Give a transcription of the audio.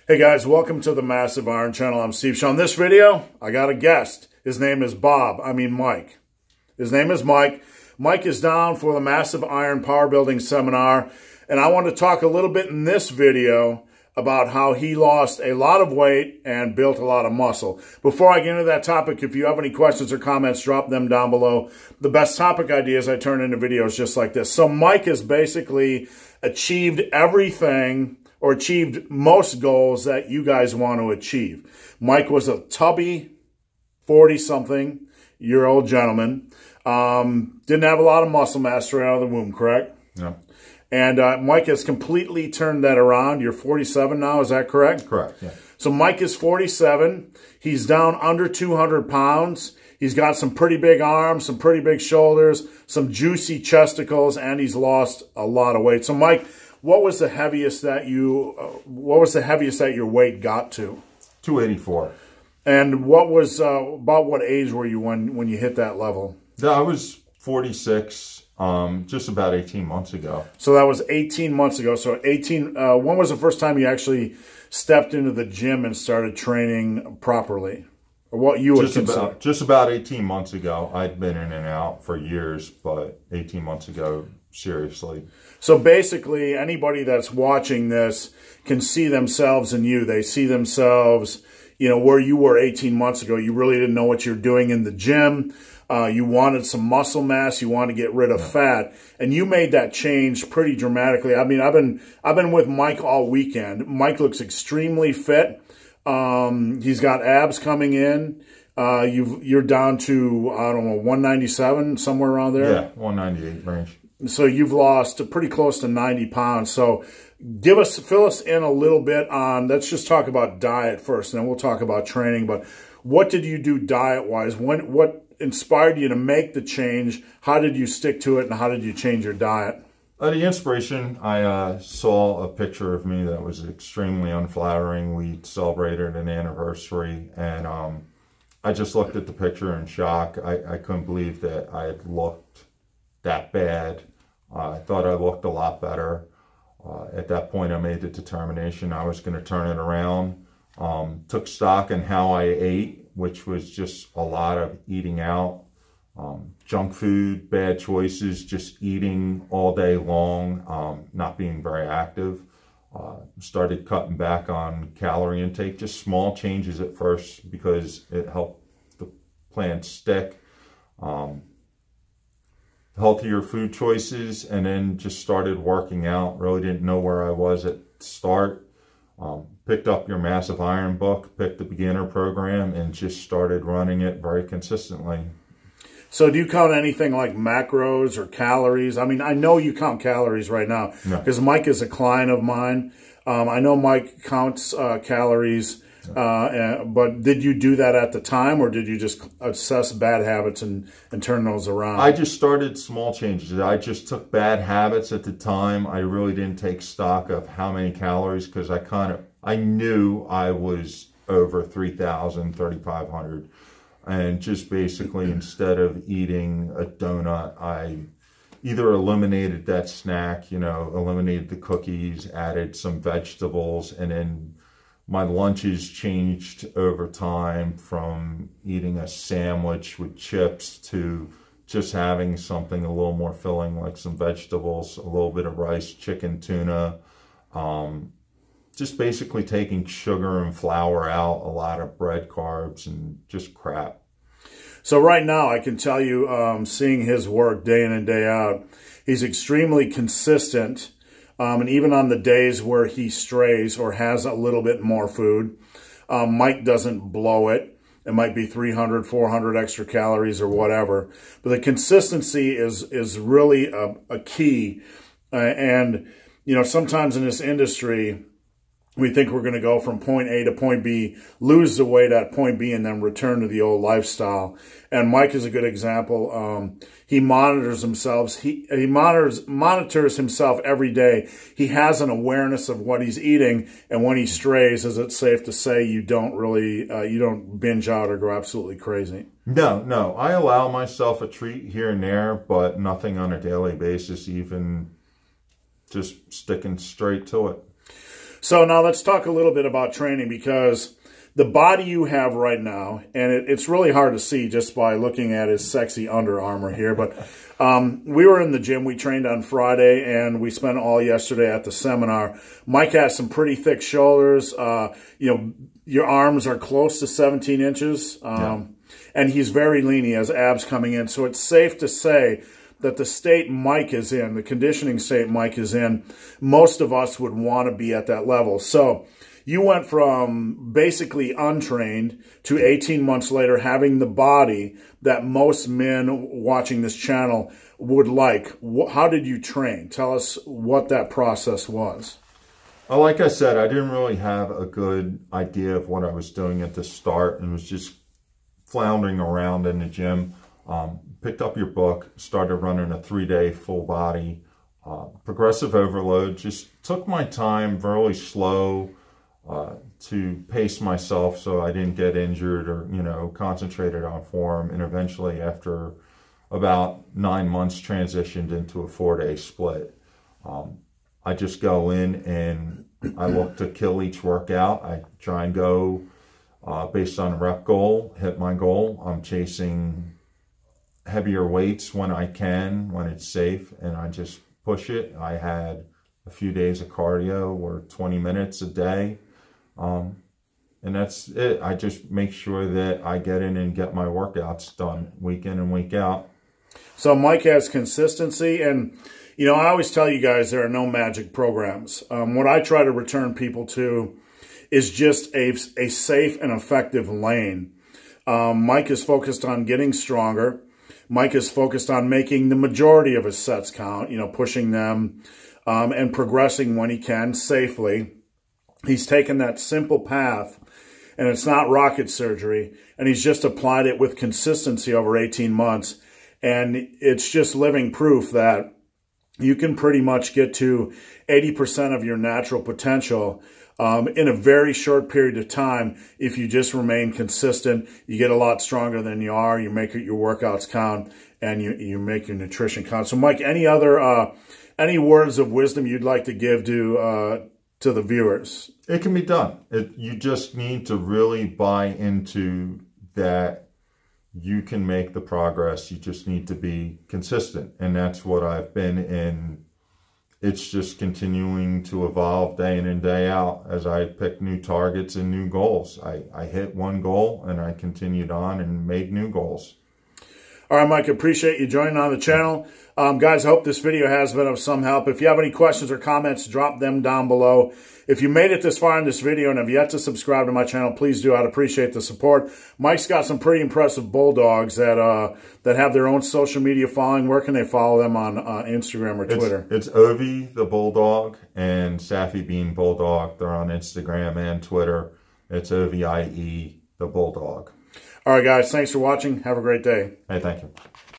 Hey guys, welcome to the Massive Iron Channel. I'm Steve Shaw. In this video, I got a guest. His name is Mike. His name is Mike. Mike is down for the Massive Iron Power Building Seminar, and I want to talk a little bit in this video about how he lost a lot of weight and built a lot of muscle. Before I get into that topic, if you have any questions or comments, drop them down below. The best topic ideas I turn into videos just like this. So Mike has basically achieved everything, or achieved most goals that you guys want to achieve. Mike was a tubby 40-something-year-old gentleman. Didn't have a lot of muscle mass right out of the womb, correct? Yeah. And Mike has completely turned that around. You're 47 now, is that correct? Correct, yeah. So Mike is 47. He's down under 200 pounds. He's got some pretty big arms, some pretty big shoulders, some juicy chesticles, and he's lost a lot of weight. So Mike, what was the heaviest that your weight got to? 284. And what was about what age were you when you hit that level? Yeah, I was 46 just about 18 months ago. So that was 18 months ago. So when was the first time you actually stepped into the gym and started training properly? Or what you would consider? Just about 18 months ago. I'd been in and out for years, but 18 months ago, seriously. So basically, anybody that's watching this can see themselves in you. They see themselves, you know, where you were 18 months ago. You really didn't know what you're doing in the gym. You wanted some muscle mass. You wanted to get rid of fat, and you made that change pretty dramatically. I mean, I've been with Mike all weekend. Mike looks extremely fit. He's got abs coming in. You're down to, I don't know, 197, somewhere around there. Yeah, 198 range. So you've lost pretty close to 90 pounds. So fill us in a little bit on, let's just talk about diet first, and then we'll talk about training. But what did you do diet-wise? What inspired you to make the change? How did you stick to it, and how did you change your diet? The inspiration, I saw a picture of me that was extremely unflattering. We celebrated an anniversary, and I just looked at the picture in shock. I couldn't believe that I had looked that bad. I thought I looked a lot better. At that point, I made the determination I was going to turn it around. Took stock in how I ate, which was just a lot of eating out. Junk food, bad choices, just eating all day long, not being very active. Started cutting back on calorie intake, just small changes at first because it helped the plan stick. Healthier food choices, and then just started working out. Really didn't know where I was at the start. Picked up your Massive Iron book, picked the beginner program, and just started running it very consistently. So do you count anything like macros or calories? I mean, I know you count calories right now because Mike is a client of mine. I know Mike counts calories. But did you do that at the time, or did you just assess bad habits and turn those around? I just started small changes. I just took bad habits at the time. I really didn't take stock of how many calories, because I knew I was over 3,000, 3,500. And just basically, instead of eating a donut, I either eliminated that snack, eliminated the cookies, added some vegetables, and then my lunches changed over time from eating a sandwich with chips to just having something a little more filling, like some vegetables, a little bit of rice, chicken, tuna. Just basically taking sugar and flour out, a lot of bread, carbs, and just crap. So right now, I can tell you, seeing his work day in and day out, he's extremely consistent. And even on the days where he strays or has a little bit more food, Mike doesn't blow it. It might be 300, 400 extra calories or whatever. But the consistency is really a key. And, sometimes in this industry, we think we're going to go from point A to point B, lose the weight at point B, and then return to the old lifestyle. And Mike is a good example. He monitors himself. He monitors himself every day. He has an awareness of what he's eating, and when he strays, is it safe to say you don't binge out or go absolutely crazy? No. I allow myself a treat here and there, but nothing on a daily basis, even just sticking straight to it. So now let's talk a little bit about training, because the body you have right now, and it's really hard to see just by looking at his sexy Under Armour here, but we were in the gym. We trained on Friday, and we spent all yesterday at the seminar. Mike has some pretty thick shoulders. Your arms are close to 17 inches, and he's very lean. He has abs coming in. So it's safe to say that the state Mike is in, the conditioning state Mike is in, most of us would want to be at that level. So you went from basically untrained to 18 months later having the body that most men watching this channel would like. How did you train? Tell us what that process was. Well, like I said, I didn't really have a good idea of what I was doing at the start, and was just floundering around in the gym. Picked up your book, started running a 3-day full body progressive overload. Just took my time, really slow, to pace myself so I didn't get injured, or, concentrated on form. And eventually, after about 9 months, transitioned into a 4-day split. I just go in and I look to kill each workout. I try and go based on a rep goal, hit my goal. I'm chasing heavier weights when I can, when it's safe, and I just push it. I had a few days of cardio, or 20 minutes a day. And that's it. I just make sure that I get in and get my workouts done week in and week out. So Mike has consistency, and I always tell you guys there are no magic programs. What I try to return people to is just a safe and effective lane. Mike is focused on getting stronger. Mike is focused on making the majority of his sets count, pushing them and progressing when he can safely. He's taken that simple path, and it's not rocket surgery, and he's just applied it with consistency over 18 months. And it's just living proof that you can pretty much get to 80% of your natural potential in a very short period of time if you just remain consistent. You get a lot stronger than you are. You make your workouts count, and you make your nutrition count. So, Mike, any words of wisdom you'd like to give to the viewers? It can be done. You just need to really buy into that. You can make the progress. You just need to be consistent. And that's what I've been in. It's just continuing to evolve day in and day out as I pick new targets and new goals. I hit one goal, and I continued on and made new goals. All right, Mike, appreciate you joining on the channel. Guys, I hope this video has been of some help. If you have any questions or comments, drop them down below. If you made it this far in this video and have yet to subscribe to my channel, please do. I'd appreciate the support. Mike's got some pretty impressive bulldogs that have their own social media following. Where can they follow them on Instagram or Twitter? It's Ovi the Bulldog and Safi Bean Bulldog. They're on Instagram and Twitter. It's OVIE the Bulldog. All right, guys. Thanks for watching. Have a great day. Hey, thank you.